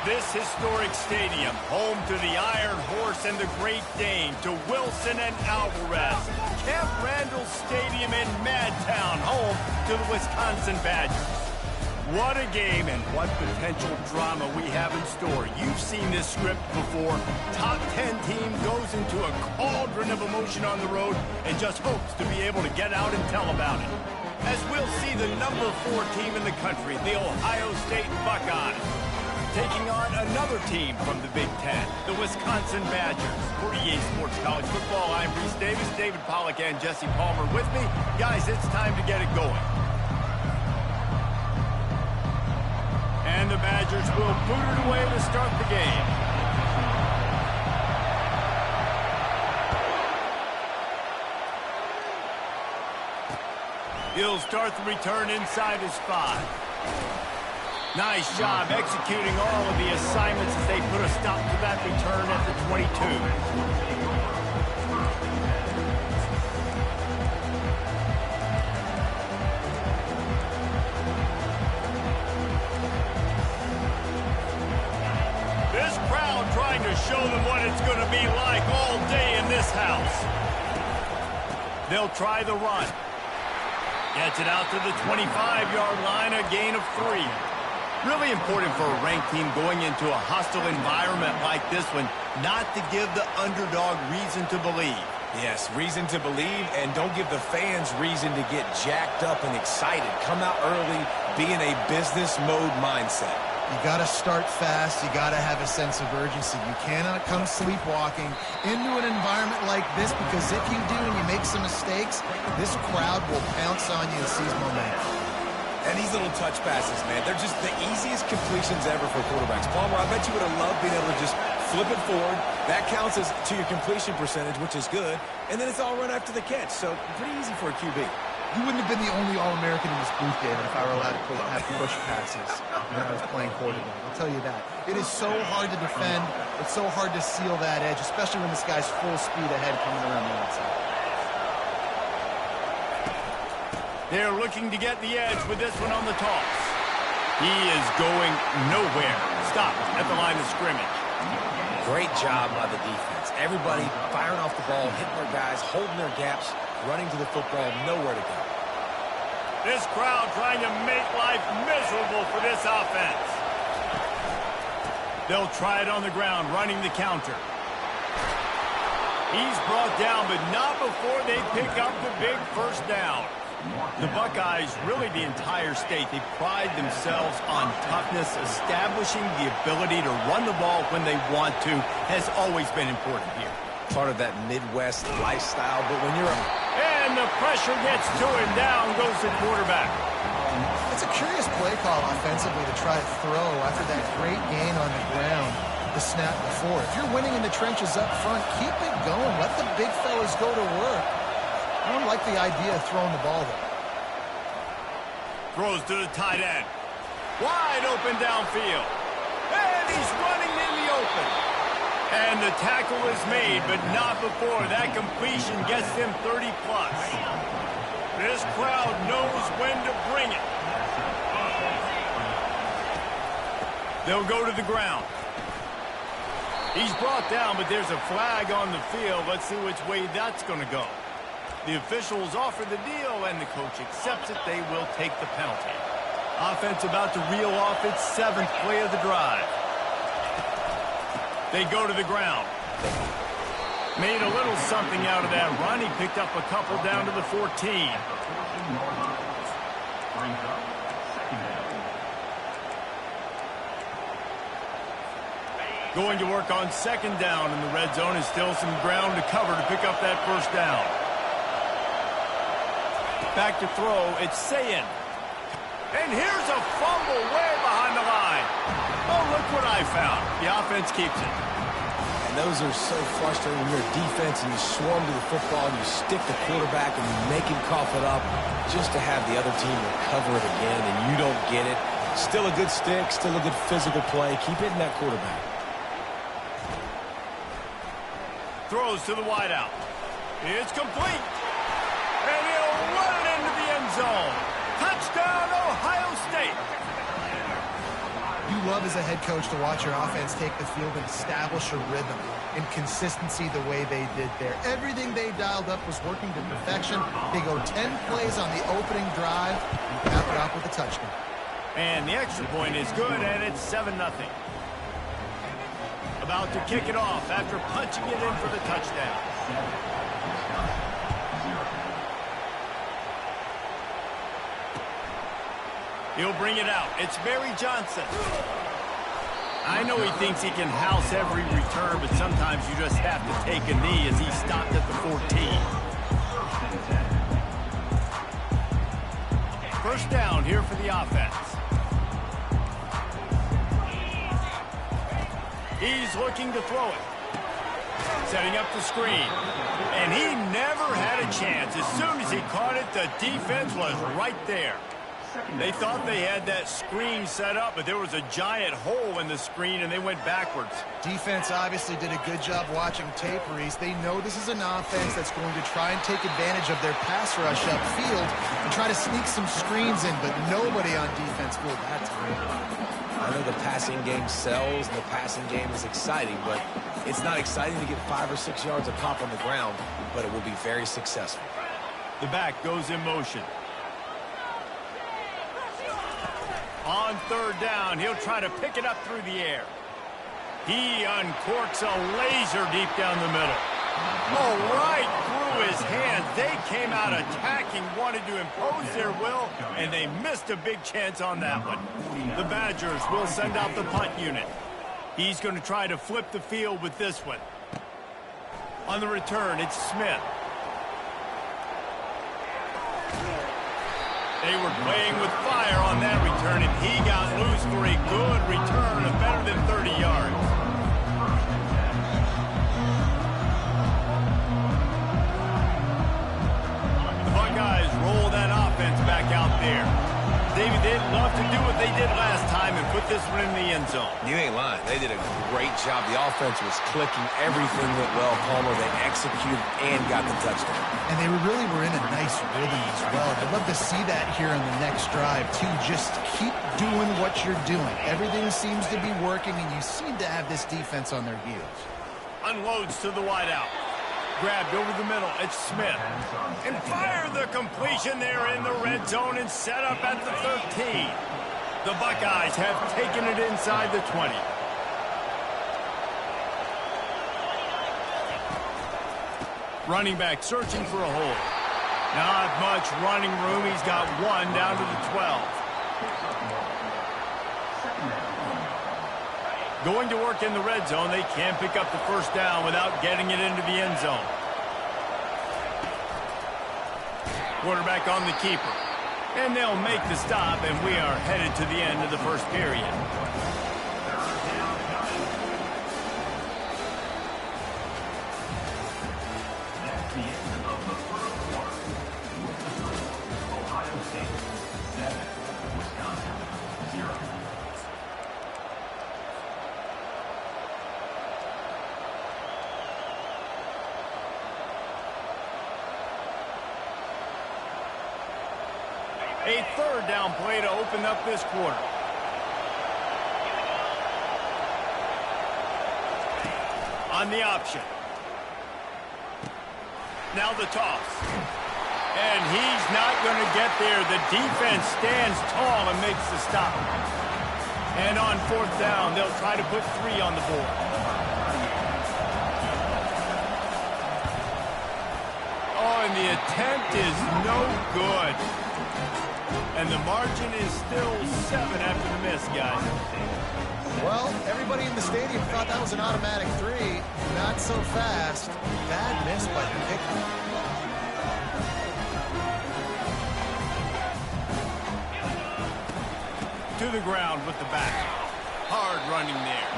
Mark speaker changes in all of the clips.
Speaker 1: this historic stadium, home to the Iron Horse and the Great Dane, to Wilson and Alvarez. Camp Randall Stadium in Madtown, home to the Wisconsin Badgers. What a game and what potential drama we have in store. You've seen this script before. Top 10 team goes into a cauldron of emotion on the road and just hopes to be able to get out and tell about it. As we'll see the number 4 team in the country, the Ohio State Buckeyes, taking on another team from the Big Ten, the Wisconsin Badgers. For EA Sports College Football, I'm Reese Davis, David Pollack, and Jesse Palmer with me. Guys, it's time to get it going. And the Badgers will boot it away to start the game. He'll start the return inside his 5. Nice job executing all of the assignments as they put a stop to that return at the 22. Trying to show them what it's going to be like all day in this house. They'll try the run. Gets it out to the 25-yard line, a gain of 3. Really important for a ranked team going into a hostile environment like this one, not to give the underdog reason to believe.
Speaker 2: Yes, reason to believe, and don't give the fans reason to get jacked up and excited. Come out early, be in a business mode mindset.
Speaker 3: You got to start fast. You got to have a sense of urgency. You cannot come sleepwalking into an environment like this, because if you do and you make some mistakes, this crowd will pounce on you and seize momentum.
Speaker 2: And these little touch passes, man, they're just the easiest completions ever for quarterbacks. Palmer, I bet you would have loved being able to just flip it forward. That counts as to your completion percentage, which is good. And then it's all run after the catch. So pretty easy for a QB.
Speaker 3: You wouldn't have been the only All-American in this booth, David, if I were allowed to have push passes when I was playing quarterback. I'll tell you that. It is so hard to defend. It's so hard to seal that edge, especially when this guy's full speed ahead coming around the outside.
Speaker 1: They're looking to get the edge with this one on the toss. He is going nowhere. Stopped at the line of scrimmage.
Speaker 2: Great job by the defense. Everybody firing off the ball, hitting their guys, holding their gaps, running to the football, nowhere to go.
Speaker 1: This crowd trying to make life miserable for this offense. They'll try it on the ground, running the counter. He's brought down, but not before they pick up the big first down. The Buckeyes, really the entire state, they pride themselves on toughness. Establishing the ability to run the ball when they want to has always been important here.
Speaker 2: Part of that Midwest lifestyle, but when you're
Speaker 1: And the pressure gets to him. Down goes the quarterback.
Speaker 3: It's a curious play call offensively to try to throw after that great gain on the ground the snap before. If you're winning in the trenches up front, keep it going. Let the big fellas go to work. I don't like the idea of throwing the ball there.
Speaker 1: Throws to the tight end. Wide open downfield. And he's running in the open. And the tackle is made, but not before that completion gets them 30-plus. This crowd knows when to bring it. They'll go to the ground. He's brought down, but there's a flag on the field. Let's see which way that's going to go. The officials offer the deal, and the coach accepts it. They will take the penalty. Offense about to reel off its 7th play of the drive. They go to the ground. Made a little something out of that run. He picked up a couple down to the 14. Going to work on 2nd down in the red zone. Is still some ground to cover to pick up that first down. Back to throw. It's Sayin. And here's a fumble way behind the line. Oh, look what I found. The offense keeps it.
Speaker 2: And those are so frustrating when you're a defense and you swarm to the football and you stick the quarterback and you make him cough it up just to have the other team recover it again and you don't get it. Still a good stick, still a good physical play. Keep hitting that quarterback.
Speaker 1: Throws to the wideout. It's complete. And he'll run it into the end zone. Touchdown, Ohio State.
Speaker 3: You love as a head coach to watch your offense take the field and establish a rhythm and consistency the way they did there. Everything they dialed up was working to perfection. They go 10 plays on the opening drive and cap it off with a touchdown.
Speaker 1: And the extra point is good, and it's 7-0. About to kick it off after punching it in for the touchdown. He'll bring it out. It's Barry Johnson. I know he thinks he can house every return, but sometimes you just have to take a knee as he stopped at the 14. First down here for the offense. He's looking to throw it. Setting up the screen. And he never had a chance. As soon as he caught it, the defense was right there. They thought they had that screen set up, but there was a giant hole in the screen, and they went backwards.
Speaker 3: Defense obviously did a good job watching tape, Reese. They know this is an offense that's going to try and take advantage of their pass rush upfield and try to sneak some screens in, but nobody on defense fooled that time.
Speaker 2: I know the passing game sells, and the passing game is exciting, but it's not exciting to get 5 or 6 yards of pop on the ground, but it will be very successful.
Speaker 1: The back goes in motion. On third down, he'll try to pick it up through the air. He uncorks a laser deep down the middle. Oh, right through his hands. They came out attacking, wanted to impose their will, and they missed a big chance on that one. The Badgers will send out the punt unit. He's going to try to flip the field with this one. On the return, it's Smith. They were playing with fire on that return, and he got loose for a good return of better than 30 yards. The Buckeyes roll that offense back out there. David, they'd love to do what they did last time and put this one in the end zone.
Speaker 2: You ain't lying. They did a great job. The offense was clicking. Everything went well. Palmer, they executed and got the touchdown.
Speaker 3: And they really were in a nice rhythm as well. I'd love to see that here in the next drive, too. Just keep doing what you're doing. Everything seems to be working, and you seem to have this defense on their heels.
Speaker 1: Unloads to the wideout. Grabbed over the middle. It's Smith. And fire the completion there in the red zone and set up at the 13. The Buckeyes have taken it inside the 20. Running back searching for a hole. Not much running room. He's got one down to the 12. Going to work in the red zone. They can't pick up the first down without getting it into the end zone. Quarterback on the keeper. And they'll make the stop, and we are headed to the end of the first period. A third down play to open up this quarter. On the option. Now the toss. And he's not going to get there. The defense stands tall and makes the stop. And on fourth down, they'll try to put 3 on the board. Oh, and the attempt is no good. And the margin is still 7 after the miss, guys.
Speaker 3: Well, everybody in the stadium thought that was an automatic 3. Not so fast. Bad miss by the kicker.
Speaker 1: To the ground with the back. Hard running there.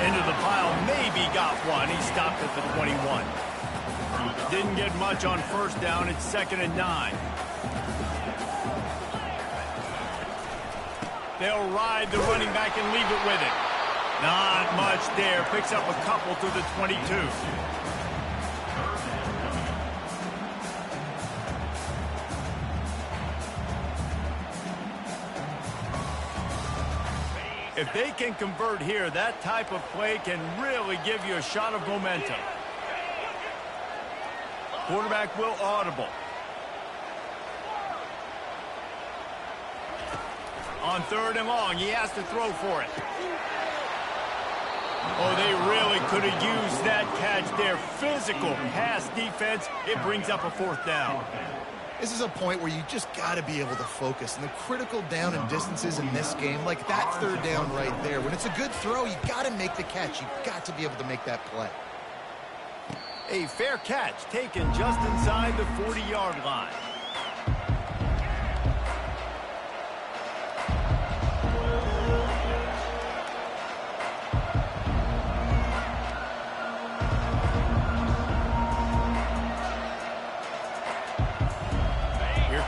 Speaker 1: Into the pile, maybe got one. He stopped at the 21. Didn't get much on first down. It's 2nd and 9. They'll ride the running back and leave it with it. Not much there. Picks up a couple to the 22. If they can convert here, that type of play can really give you a shot of momentum. Quarterback will audible. On 3rd and long, he has to throw for it. Oh, they really could have used that catch there. Physical pass defense. It brings up a 4th down.
Speaker 3: This is a point where you just got to be able to focus. And the critical down and distances in this game, like that 3rd down right there, when it's a good throw, you got to make the catch. You got to be able to make that play.
Speaker 1: A fair catch taken just inside the 40-yard line.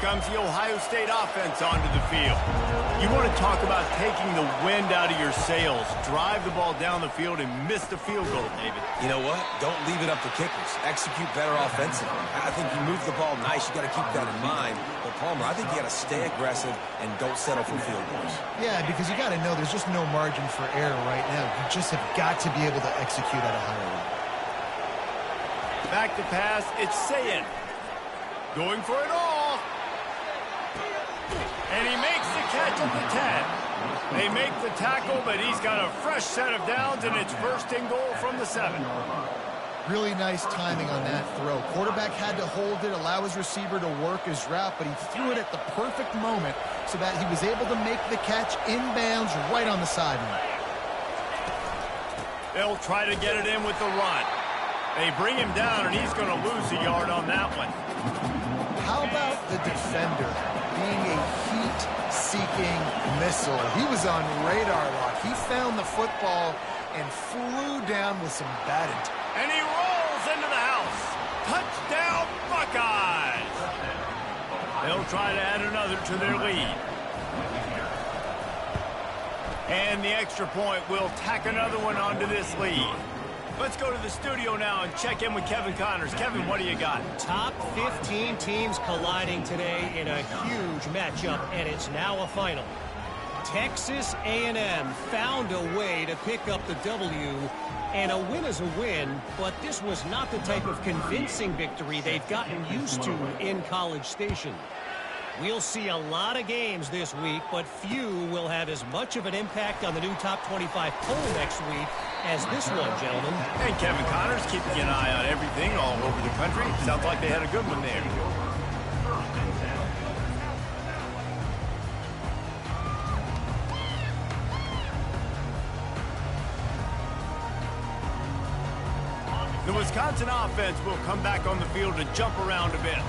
Speaker 1: Comes the Ohio State offense onto the field. You want to talk about taking the wind out of your sails. Drive the ball down the field and miss the field goal, David.
Speaker 2: You know what? Don't leave it up to kickers. Execute better offensively. I think you move the ball nice. You got to keep that in mind. But, Palmer, I think you got to stay aggressive and don't settle for field goals.
Speaker 3: Yeah, because you got to know there's just no margin for error right now. You just have got to be able to execute at a higher level.
Speaker 1: Back to pass. It's Sayin. Going for it all. And he makes the catch at the 10. They make the tackle, but he's got a fresh set of downs, and it's 1st and goal from the 7.
Speaker 3: Really nice timing on that throw. Quarterback had to hold it, allow his receiver to work his route, but he threw it at the perfect moment so that he was able to make the catch inbounds right on the sideline.
Speaker 1: They'll try to get it in with the run. They bring him down, and he's going to lose a yard on that one.
Speaker 3: How about the defender being a heat-seeking missile? He was on radar lock. He found the football and flew down with some bad intent.
Speaker 1: And he rolls into the house. Touchdown, Buckeyes! They'll try to add another to their lead. And the extra point will tack another one onto this lead. Let's go to the studio now and check in with Kevin Connors. Kevin, what do you got?
Speaker 4: Top 15 teams colliding today in a huge matchup, and it's now a final. Texas A&M found a way to pick up the W, and a win is a win, but this was not the type of convincing victory they've gotten used to in College Station. We'll see a lot of games this week, but few will have as much of an impact on the new top 25 poll next week as this one, gentlemen.
Speaker 1: And Kevin Connors keeping an eye on everything all over the country. Sounds like they had a good one there. The Wisconsin offense will come back on the field to jump around a bit.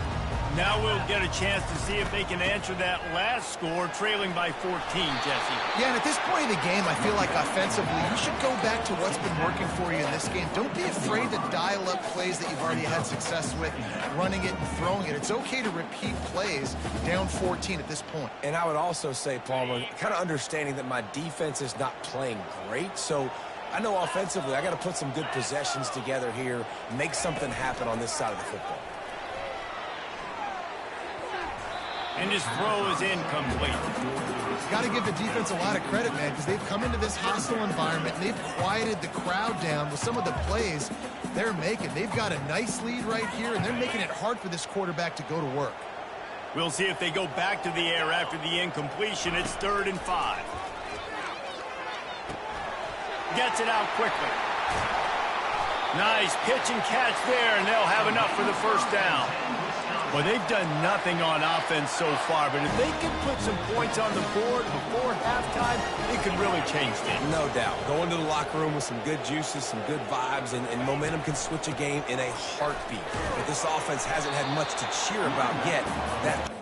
Speaker 1: Now we'll get a chance to see if they can answer that last score, trailing by 14, Jesse.
Speaker 3: Yeah, and at this point in the game, I feel like offensively, you should go back to what's been working for you in this game. Don't be afraid to dial up plays that you've already had success with, running it and throwing it. It's okay to repeat plays down 14 at this point.
Speaker 2: And I would also say, Palmer, kind of understanding that my defense is not playing great, so I know offensively I got to put some good possessions together here, make something happen on this side of the football.
Speaker 1: And his throw is incomplete.
Speaker 3: Got to give the defense a lot of credit, man, because they've come into this hostile environment and they've quieted the crowd down with some of the plays they're making. They've got a nice lead right here, and they're making it hard for this quarterback to go to work.
Speaker 1: We'll see if they go back to the air after the incompletion. It's 3rd and 5. Gets it out quickly. Nice pitch and catch there, and they'll have enough for the 1st down. Well, they've done nothing on offense so far, but if they can put some points on the board before halftime, it could really change things.
Speaker 2: No doubt. Go into the locker room with some good juices, some good vibes, and momentum can switch a game in a heartbeat. But this offense hasn't had much to cheer about yet. That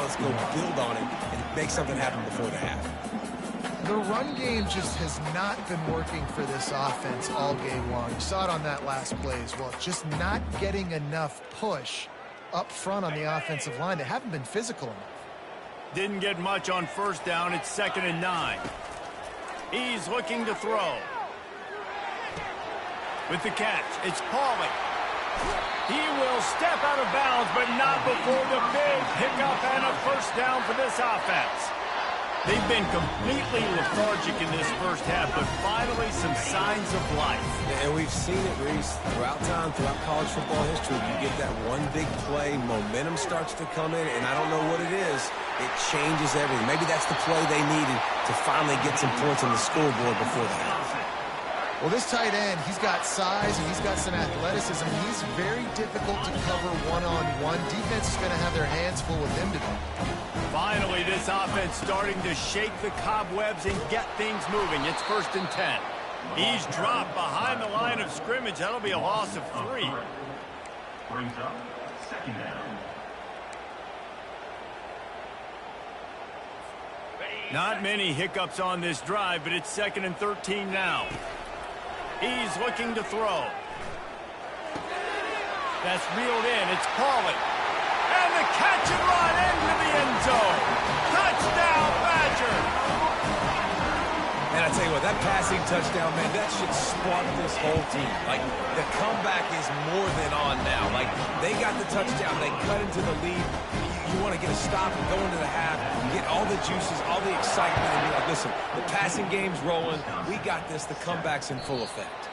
Speaker 2: let's go build on it and make something happen before the half.
Speaker 3: The run game just has not been working for this offense all game long. You saw it on that last play as well. Just not getting enough push up front on the offensive line. They haven't been physical enough.
Speaker 1: Didn't get much on first down. It's 2nd and 9. He's looking to throw. With the catch, it's Pauly. He will step out of bounds, but not before the big pickup and a first down for this offense. They've been completely lethargic in this first half, but finally some signs of life.
Speaker 2: And we've seen it, Reese, throughout time, throughout college football history. You get that one big play, momentum starts to come in, and I don't know what it is. It changes everything. Maybe that's the play they needed to finally get some points on the scoreboard before the half.
Speaker 3: Well, this tight end, he's got size and he's got some athleticism. He's very difficult to cover one-on-one. Defense is going to have their hands full with him today.
Speaker 1: Finally, this offense starting to shake the cobwebs and get things moving. It's 1st and 10. He's dropped behind the line of scrimmage. That'll be a loss of 3.
Speaker 5: Brings up 2nd down.
Speaker 1: Not many hiccups on this drive, but it's 2nd and 13 now. He's looking to throw. That's reeled in. It's Pauly. And the catch and run into the end zone. Touchdown, Badger.
Speaker 2: And I tell you what, that passing touchdown, man, that should spark this whole team. Like, the comeback is more than on now. Like, they got the touchdown. They cut into the lead. You want to get a stop and go into the half, get all the juices, all the excitement, and be like, listen, the passing game's rolling. We got this. The comeback's in full effect.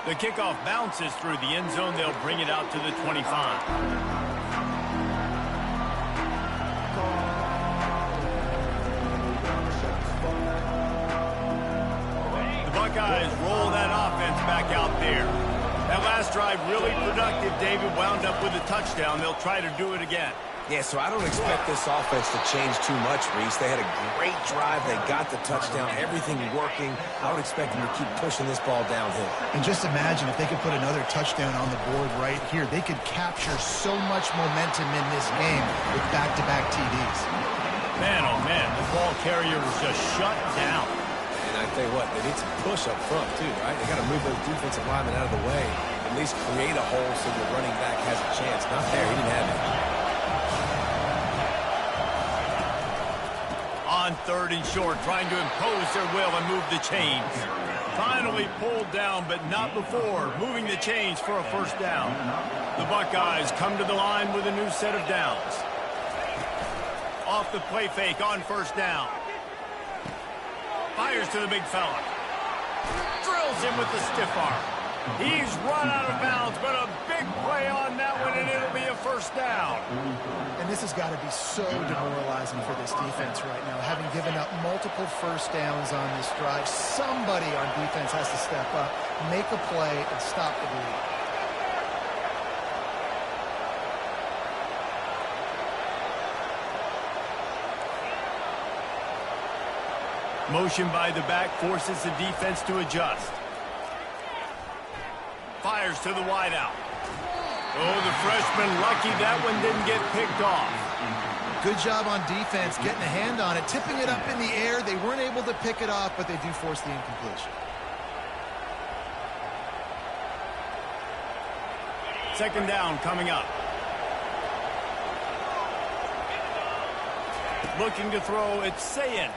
Speaker 1: The kickoff bounces through the end zone. They'll bring it out to the 25. The Buckeyes roll that offense back out there. That last drive really productive. David wound up with a touchdown. They'll try to do it again.
Speaker 2: Yeah, so I don't expect this offense to change too much, Reese. They had a great drive. They got the touchdown. Everything working. I would expect them to keep pushing this ball downhill.
Speaker 3: And just imagine if they could put another touchdown on the board right here. They could capture so much momentum in this game with back-to-back TDs.
Speaker 1: Man, oh man, the ball carrier was just shut down.
Speaker 2: And I tell you what, they need some push up front, too, right? They got to move those defensive linemen out of the way. At least create a hole so the running back has a chance. Not there. He didn't have it.
Speaker 1: On 3rd and short, trying to impose their will and move the chains. Finally pulled down, but not before moving the chains for a first down. The Buckeyes come to the line with a new set of downs. Off the play fake on first down. Fires to the big fella. Drills him with the stiff arm. He's run out of bounds, but a big play on that one, and it'll be a first down.
Speaker 3: And this has got to be so demoralizing for this defense right now. Having given up multiple first downs on this drive, somebody on defense has to step up, make a play, and stop the bleed.
Speaker 1: Motion by the back forces the defense to adjust. Fires to the wideout. Oh, the freshman lucky that one didn't get picked off.
Speaker 3: Good job on defense, getting a hand on it, tipping it up in the air. They weren't able to pick it off, but they do force the incompletion.
Speaker 1: 2nd down coming up. Looking to throw, it's Sayin.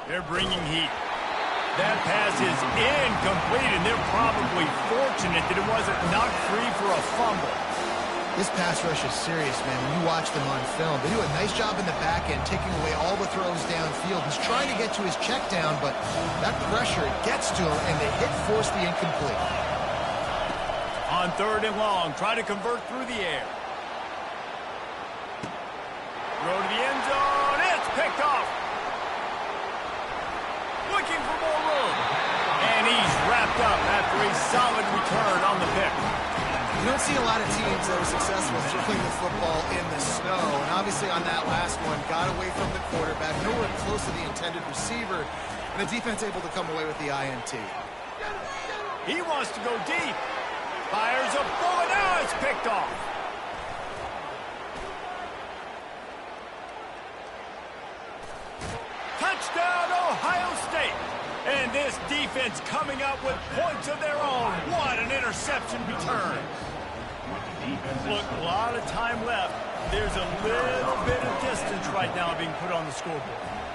Speaker 1: They're bringing heat. That pass is incomplete, and they're probably fortunate that it wasn't knocked free for a fumble.
Speaker 3: This pass rush is serious, man. When you watch them on film, they do a nice job in the back end, taking away all the throws downfield. He's trying to get to his check down, but that pressure gets to him, and they force the incomplete.
Speaker 1: On 3rd and long, try to convert through the air. Throw to the end zone. It's picked off. Looking for more room. And he's wrapped up after a solid return on the pick.
Speaker 3: You don't see a lot of teams that are successful throwing the football in the snow. And obviously on that last one, got away from the quarterback, nowhere close to the intended receiver. And the defense able to come away with the INT.
Speaker 1: He wants to go deep. Fires a bullet. Now it's picked off. defense coming up with points of their own. What an interception return. Look, a lot of time left. There's a little bit of distance right now being put on the scoreboard.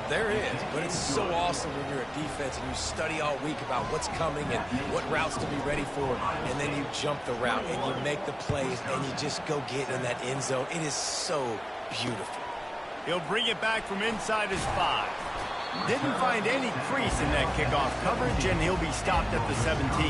Speaker 2: There is, but it's so awesome when you're a defense and you study all week about what's coming and what routes to be ready for, and then you jump the route and you make the plays and you just go get in that end zone. It is so beautiful.
Speaker 1: He'll bring it back from inside his 5. Didn't find any crease in that kickoff coverage, and he'll be stopped at the 17.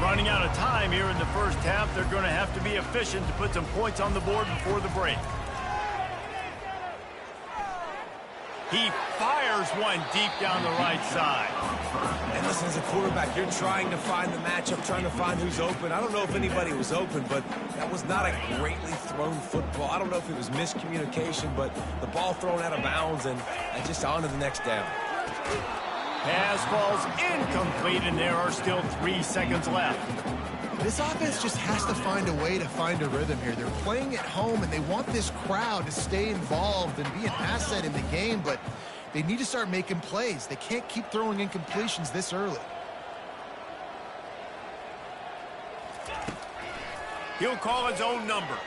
Speaker 1: Running out of time here in the first half. They're going to have to be efficient to put some points on the board before the break. He fires one deep down the right side.
Speaker 2: And listen, as a quarterback, you're trying to find the matchup, trying to find who's open. I don't know if anybody was open, but that was not a greatly thrown football. I don't know if it was miscommunication, but the ball thrown out of bounds and just on to the next down.
Speaker 1: Pass falls incomplete, and there are still 3 seconds left.
Speaker 3: This offense just has to find a way to find a rhythm here. They're playing at home, and they want this crowd to stay involved and be an asset in the game, but they need to start making plays. They can't keep throwing incompletions this early.
Speaker 1: He'll call his own number.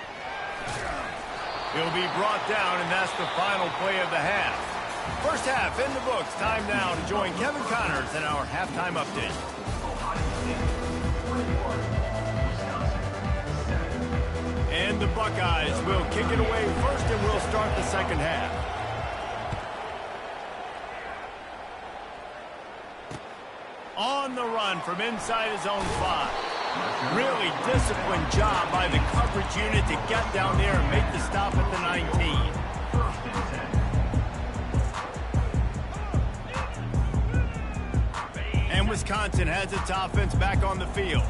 Speaker 1: He'll be brought down, and that's the final play of the half. First half in the books. Time now to join Kevin Connors in our halftime update. And the Buckeyes will kick it away first, and we'll start the second half. On the run from inside his own 5. Really disciplined job by the coverage unit to get down there and make the stop at the 19. And Wisconsin has its offense back on the field.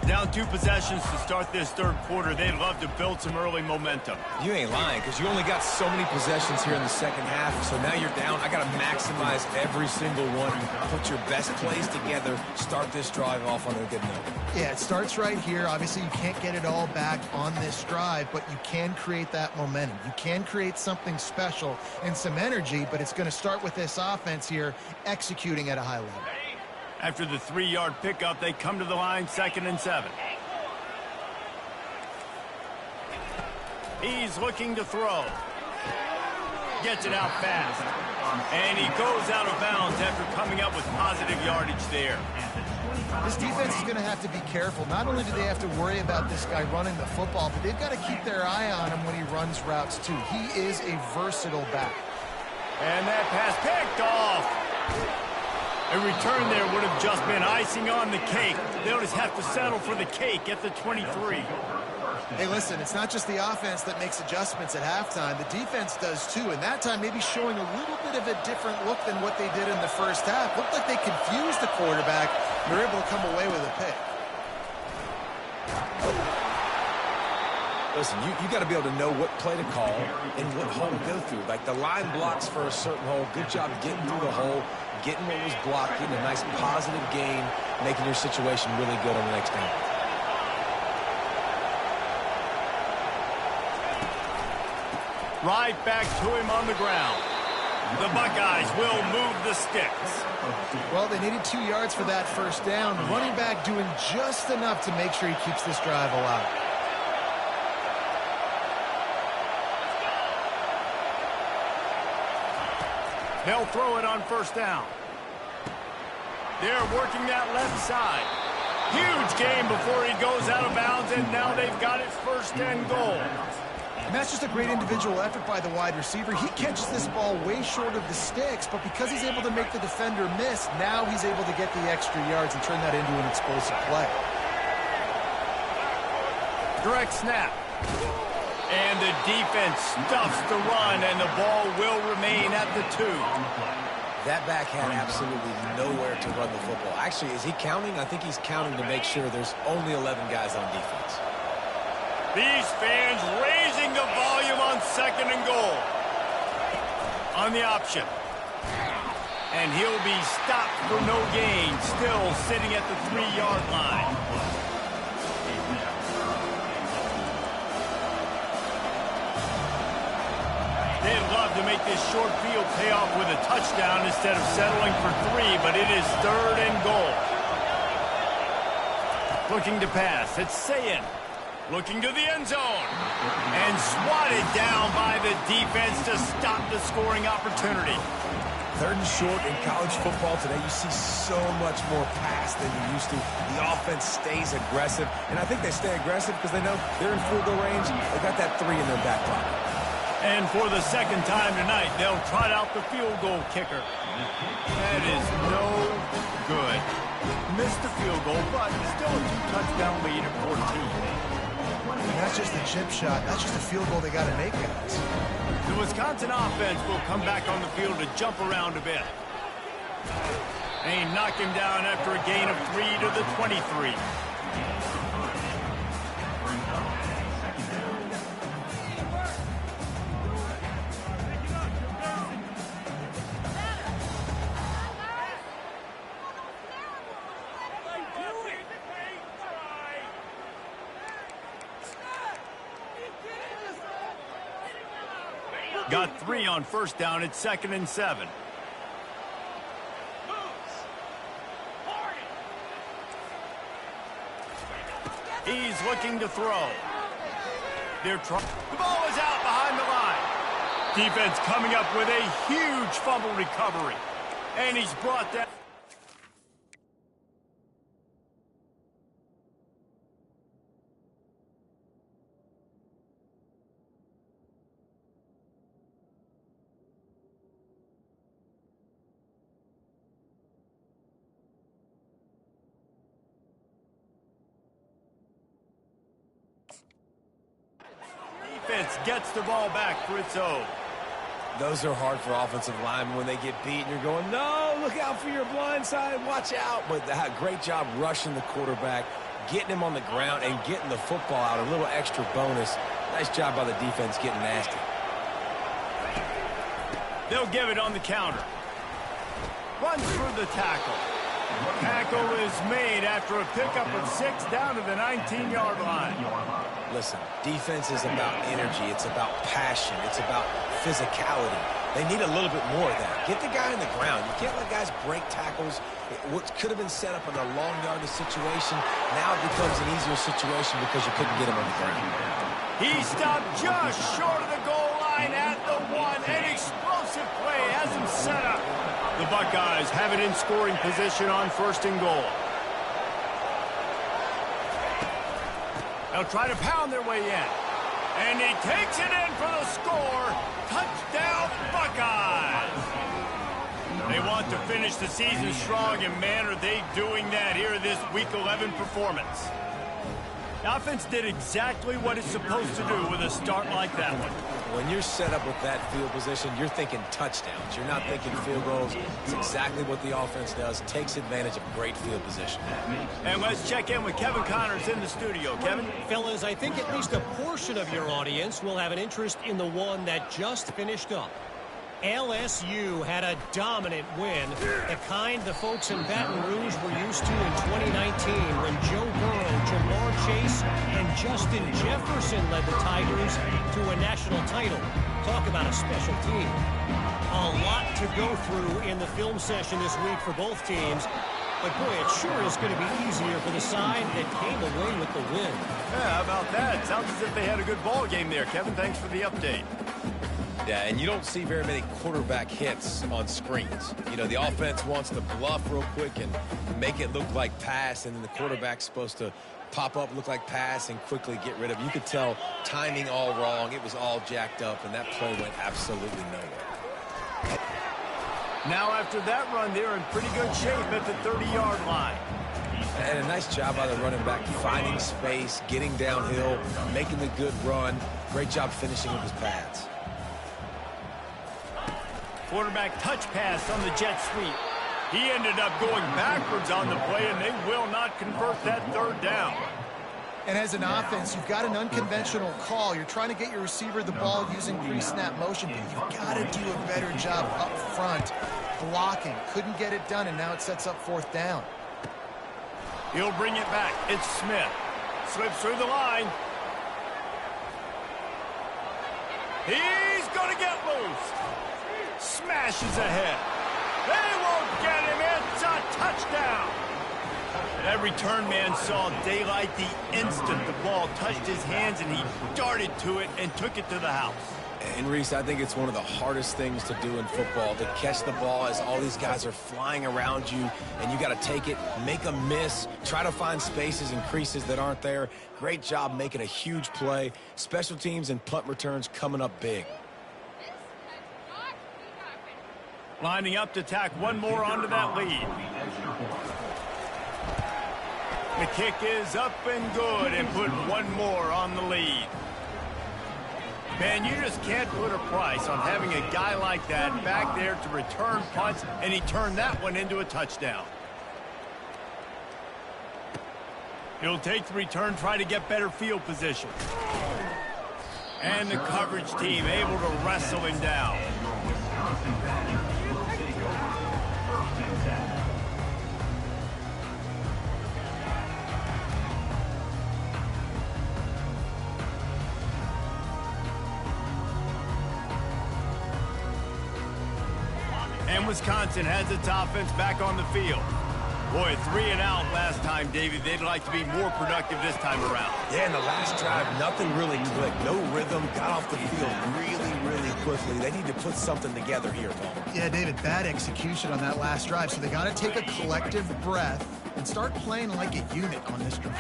Speaker 1: Down 2 possessions to start this third quarter. They'd love to build some early momentum.
Speaker 2: You ain't lying, because you only got so many possessions here in the second half, so now you're down. I got to maximize every single one. Put your best plays together. Start this drive off on a good note.
Speaker 3: Yeah, it starts right here. Obviously, you can't get it all back on this drive, but you can create that momentum. You can create something special and some energy, but it's going to start with this offense here executing at a high level.
Speaker 1: After the 3-yard pickup, they come to the line, 2nd and 7. He's looking to throw. Gets it out fast. And he goes out of bounds after coming up with positive yardage there.
Speaker 3: This defense is going to have to be careful. Not only do they have to worry about this guy running the football, but they've got to keep their eye on him when he runs routes too. He is a versatile back.
Speaker 1: And that pass picked off. A return there would have just been icing on the cake. They'll just have to settle for the cake at the 23.
Speaker 3: Hey, listen, it's not just the offense that makes adjustments at halftime. The defense does too, and that time maybe showing a little bit of a different look than what they did in the first half. Looked like they confused the quarterback. They're able to come away with a pick.
Speaker 2: Listen, you got to be able to know what play to call and what hole to go through. Like the line blocks for a certain hole. Good job getting through the hole, getting what was blocked, getting a nice positive gain, making your situation really good on the next down.
Speaker 1: Right back to him on the ground. The Buckeyes will move the sticks.
Speaker 3: Well, they needed 2 yards for that first down. Running back doing just enough to make sure he keeps this drive alive.
Speaker 1: They'll throw it on first down. They're working that left side. Huge gain before he goes out of bounds, and now they've got it 1st and goal.
Speaker 3: And that's just a great individual effort by the wide receiver. He catches this ball way short of the sticks, but because he's able to make the defender miss, now he's able to get the extra yards and turn that into an explosive play.
Speaker 1: Direct snap. And the defense stuffs the run, and the ball will remain at the 2.
Speaker 2: That back had absolutely nowhere to run the football. Actually, is he counting? I think he's counting to make sure there's only 11 guys on defense.
Speaker 1: These fans raising the volume on 2nd and goal. On the option. And he'll be stopped for no gain, still sitting at the 3-yard line. They'd love to make this short field pay off with a touchdown instead of settling for 3, but it is 3rd and goal. Looking to pass, it's Sayin. Looking to the end zone. And swatted down by the defense to stop the scoring opportunity.
Speaker 2: 3rd and short in college football today, you see so much more pass than you used to. The offense stays aggressive, and I think they stay aggressive because they know they're in field goal range. They got that 3 in their back pocket.
Speaker 1: And for the 2nd time tonight, they'll trot out the field goal kicker. That is no good. Missed the field goal, but still a 2-touchdown lead at 14.
Speaker 3: And that's just a chip shot. That's just a field goal they got to make, guys.
Speaker 1: The Wisconsin offense will come back on the field to jump around a bit. They knock him down after a gain of 3 to the 23. Got 3 on 1st down. It's 2nd and 7. He's looking to throw. The ball is out behind the line. Defense coming up with a huge fumble recovery. And he's brought down. Defense gets the ball back for its own.
Speaker 2: Those are hard for offensive linemen when they get beat and you're going, no, look out for your blind side, watch out. But great job rushing the quarterback, getting him on the ground, and getting the football out. A little extra bonus. Nice job by the defense getting nasty.
Speaker 1: They'll give it on the counter. Runs through the tackle. Tackle is made after a pickup of 6 down to the 19-yard line.
Speaker 2: Listen, defense is about energy. It's about passion. It's about physicality. They need a little bit more of that. Get the guy on the ground. You can't let guys break tackles. What could have been set up in a long yardage situation, now it becomes an easier situation because you couldn't get him on the ground.
Speaker 1: He stopped just short of the goal line at the 1. An explosive play has him set up. The Buckeyes have it in scoring position on 1st and goal. They'll try to pound their way in. And he takes it in for the score. Touchdown, Buckeyes! They want to finish the season strong, and man, are they doing that here in this Week 11 performance. The offense did exactly what it's supposed to do with a start like that one.
Speaker 2: When you're set up with that field position, you're thinking touchdowns. You're not thinking field goals. It's exactly what the offense does. Takes advantage of great field position.
Speaker 1: And let's check in with Kevin Connors in the studio. Kevin?
Speaker 4: Fellas, I think at least a portion of your audience will have an interest in the one that just finished up. LSU had a dominant win, the kind the folks in Baton Rouge were used to in 2019 when Joe Burrow, Jamar Chase, and Justin Jefferson led the Tigers to a national title. Talk about a special team. A lot to go through in the film session this week for both teams. But, boy, it sure is going to be easier for the side that came away with the win.
Speaker 1: Yeah, how about that? Sounds as if they had a good ball game there. Kevin, thanks for the update.
Speaker 2: Yeah, and you don't see very many quarterback hits on screens. You know, the offense wants to bluff real quick and make it look like pass, and then the quarterback's supposed to pop up, look like pass, and quickly get rid of it. You could tell timing all wrong. It was all jacked up, and that play went absolutely nowhere.
Speaker 1: Now after that run, they're in pretty good shape at the 30-yard line.
Speaker 2: And a nice job by the running back, finding space, getting downhill, making the good run. Great job finishing with his pads.
Speaker 1: Quarterback touch pass on the jet sweep. He ended up going backwards on the play, and they will not convert that 3rd down.
Speaker 3: And as an offense, you've got an unconventional call. You're trying to get your receiver the ball using pre-snap motion, but you've got to do a better job up front blocking. Couldn't get it done, and now it sets up 4th down.
Speaker 1: He'll bring it back. It's Smith. Slips through the line. He's going to get loose. Smashes ahead. They won't get him. It's a touchdown. That return man saw daylight the instant the ball touched his hands, and he darted to it and took it to the house.
Speaker 2: And Reese, I think it's one of the hardest things to do in football, to catch the ball as all these guys are flying around you, and you got to take it, make a miss, try to find spaces and creases that aren't there. Great job making a huge play. Special teams and punt returns coming up big.
Speaker 1: Lining up to tack one more onto that lead. The kick is up and good, and put one more on the lead. Man, you just can't put a price on having a guy like that back there to return punts, and he turned that one into a touchdown. He'll take the return, try to get better field position. And the coverage team able to wrestle him down. And Wisconsin has its offense back on the field. Boy, 3 and out last time, Davey. They'd like to be more productive this time around.
Speaker 2: Yeah, in the last drive, nothing really clicked. No rhythm, got off the field really quickly. They need to put something together here, Paul.
Speaker 3: Yeah, David, bad execution on that last drive, so they got to take a collective breath and start playing like a unit on this drive.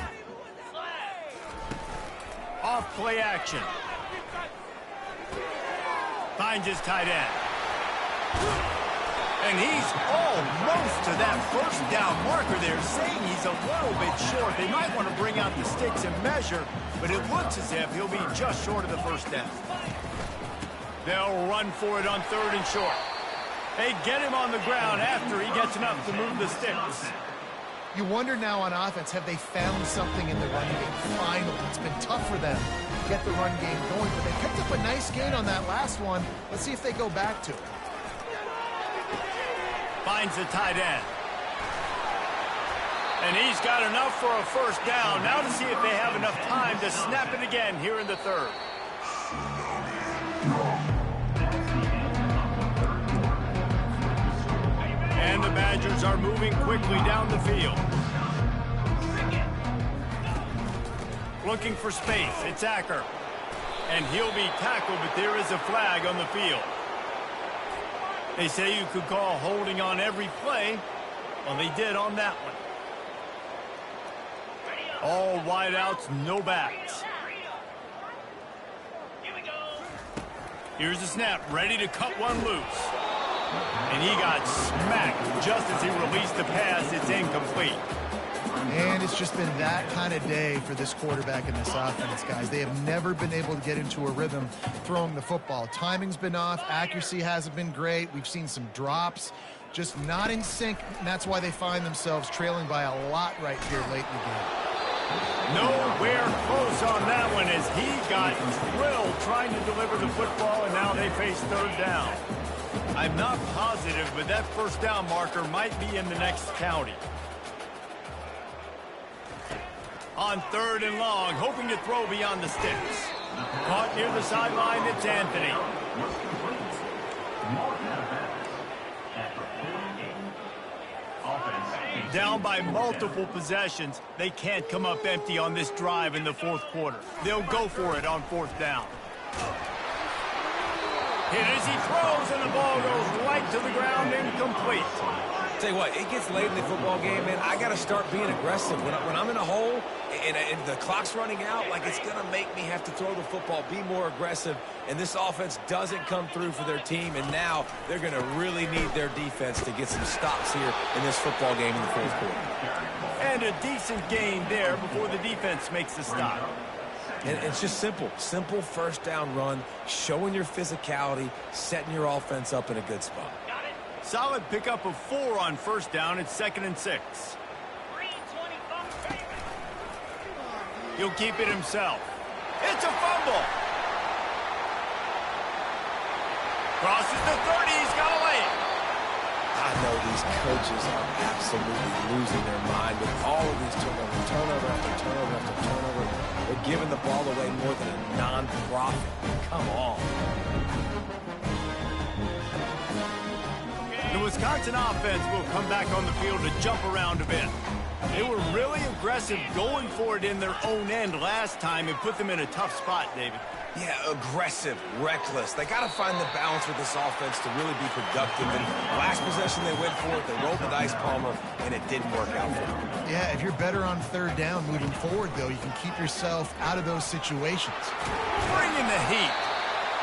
Speaker 1: Off play action. Finds his tight end. And he's almost to that first down marker there, saying he's a little bit short. They might want to bring out the sticks and measure, but it looks as if he'll be just short of the first down. They'll run for it on 3rd and short. They get him on the ground after he gets enough to move the sticks.
Speaker 3: You wonder now on offense, have they found something in the run game? Finally, it's been tough for them to get the run game going, but they picked up a nice gain on that last one. Let's see if they go back to it.
Speaker 1: Finds the tight end. And he's got enough for a first down. Now to see if they have enough time to snap it again here in the 3rd. And the Badgers are moving quickly down the field. Looking for space. It's Acker. And he'll be tackled, but there is a flag on the field. They say you could call holding on every play. Well, they did on that one. All wideouts, no backs. Here's the snap, ready to cut one loose. And he got smacked just as he released the pass. It's incomplete.
Speaker 3: And it's just been that kind of day for this quarterback and this offense, guys. They have never been able to get into a rhythm throwing the football. Timing's been off. Accuracy hasn't been great. We've seen some drops. Just not in sync, and that's why they find themselves trailing by a lot right here late in the game.
Speaker 1: Nowhere close on that one as he got drilled trying to deliver the football, and now they face 3rd down. I'm not positive, but that first down marker might be in the next county. On 3rd and long, hoping to throw beyond the sticks. Caught near the sideline, it's Anthony. Down by multiple possessions, they can't come up empty on this drive in the 4th quarter. They'll go for it on 4th down. Hit as he throws, and the ball goes right to the ground, incomplete.
Speaker 2: Tell you what, it gets late in the football game, man. I got to start being aggressive. When I'm in a hole and the clock's running out, like, it's going to make me have to throw the football, be more aggressive. And this offense doesn't come through for their team, and now they're going to really need their defense to get some stops here in this football game in the 4th quarter.
Speaker 1: And a decent gain there before the defense makes the stop.
Speaker 2: And it's just simple. Simple first down run, showing your physicality, setting your offense up in a good spot.
Speaker 1: Solid pickup of 4 on first down. It's 2nd and 6. He'll keep it himself. It's a fumble. Crosses the 30. He's got to lay it.
Speaker 2: I know these coaches are absolutely losing their mind with all of these turnovers, turnover after turnover after turnover. They're giving the ball away more than a non-profit. Come on.
Speaker 1: The Wisconsin offense will come back on the field to jump around a bit. They were really aggressive going for it in their own end last time and put them in a tough spot, David.
Speaker 2: Yeah, aggressive, reckless. They got to find the balance with this offense to really be productive. And last possession they went for it, they rolled the dice, Palmer, and it didn't work out for them.
Speaker 3: Yeah, if you're better on third down moving forward, though, you can keep yourself out of those situations.
Speaker 1: Bringing the heat.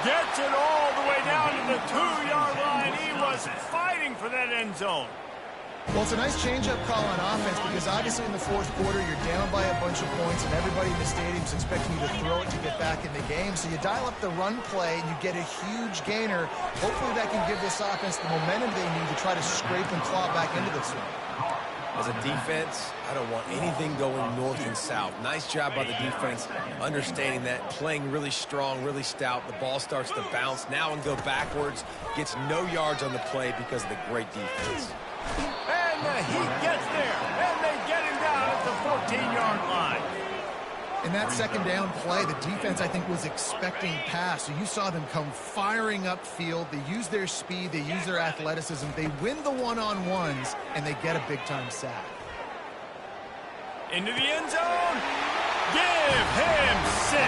Speaker 1: Gets it all the way down to the 2-yard line. He was fighting for that end zone.
Speaker 3: Well, it's a nice change-up call on offense because obviously in the fourth quarter you're down by a bunch of points and everybody in the stadium is expecting you to throw it to get back in the game. So you dial up the run play and you get a huge gainer. Hopefully that can give this offense the momentum they need to try to scrape and claw back into this one.
Speaker 2: As a defense, I don't want anything going north and south. Nice job by the defense understanding that, playing really strong, really stout. The ball starts to bounce now and go backwards. Gets no yards on the play because of the great defense.
Speaker 1: And the heat gets there, and they get him down at the 14-yard line.
Speaker 3: In that second down play, the defense, I think, was expecting pass. So you saw them come firing upfield. They use their speed. They use their athleticism. They win the one-on-ones, and they get a big-time sack.
Speaker 1: Into the end zone. Give him 6.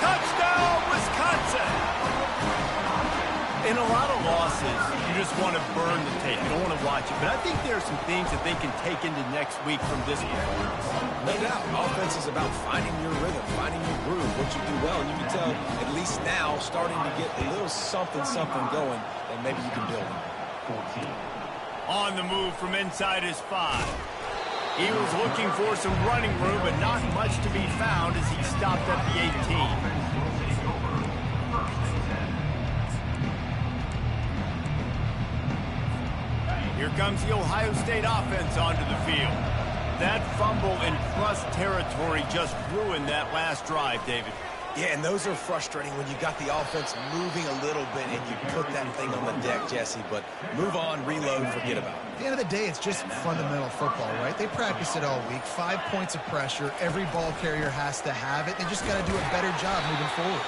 Speaker 1: Touchdown, Wisconsin. In a lot of losses, you just want to burn the tape. You don't want to watch it. But I think there are some things that they can take into next week from this performance.
Speaker 2: No doubt. Offense is about finding your rhythm, finding your groove, what you do well. And you can tell, at least now, starting to get a little something going, and maybe you can build it.
Speaker 1: On the move from inside his 5. He was looking for some running room, but not much to be found as he stopped at the 18. Here comes the Ohio State offense onto the field. That fumble in plus territory just ruined that last drive, David.
Speaker 2: Yeah, and those are frustrating when you got the offense moving a little bit and you put that thing on the deck, Jesse. But move on, reload, forget about it.
Speaker 3: At the end of the day, it's just fundamental football, right? They practice it all week. 5 points of pressure. Every ball carrier has to have it. They just got to do a better job moving forward.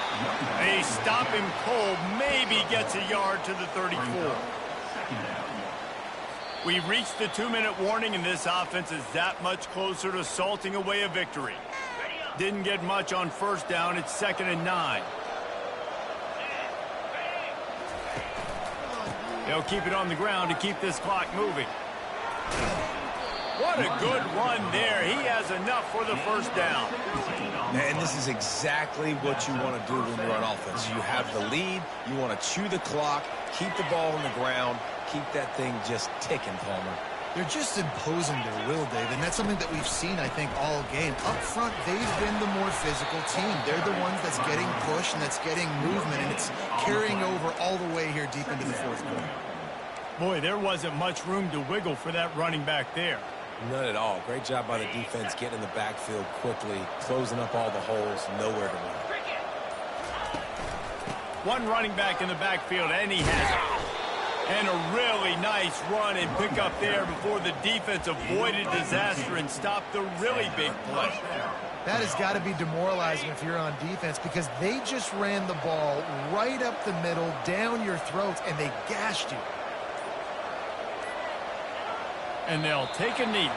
Speaker 1: They stop him cold. Maybe gets a yard to the 34. We reached the 2-minute warning, and this offense is that much closer to salting away a victory. Didn't get much on first down. It's 2nd and 9. They'll keep it on the ground to keep this clock moving. What a good run there. He has enough for the first down.
Speaker 2: And this is exactly what you want to do when you're on offense. You have the lead. You want to chew the clock, keep the ball on the ground, keep that thing just ticking, Palmer.
Speaker 3: They're just imposing their will, Dave, and that's something that we've seen, I think, all game. Up front, they've been the more physical team. They're the ones that's getting pushed and that's getting movement, and it's carrying over all the way here deep into the fourth quarter.
Speaker 1: Boy, there wasn't much room to wiggle for that running back there.
Speaker 2: None at all. Great job by the defense getting in the backfield quickly, closing up all the holes, nowhere to run.
Speaker 1: One running back in the backfield, and he has it. And a really nice run and pick up there before the defense avoided disaster and stopped the really big play.
Speaker 3: That has got to be demoralizing if you're on defense because they just ran the ball right up the middle, down your throats, and they gashed you.
Speaker 1: And they'll take a knee.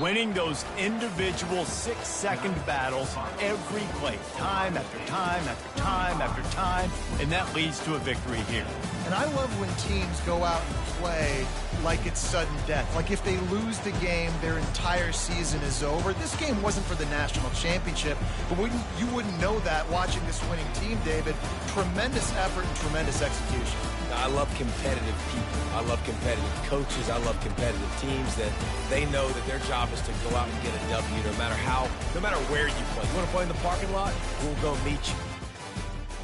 Speaker 1: Winning those individual 6-second battles every play, time after time after time after time, and that leads to a victory here.
Speaker 3: And I love when teams go out and play like it's sudden death. Like if they lose the game, their entire season is over. This game wasn't for the national championship, but you wouldn't know that watching this winning team, David. Tremendous effort and tremendous execution.
Speaker 2: I love competitive people. I love competitive coaches. I love competitive teams that they know that their job is to go out and get a W no matter where you play. You want to play in the parking lot? We'll go meet you.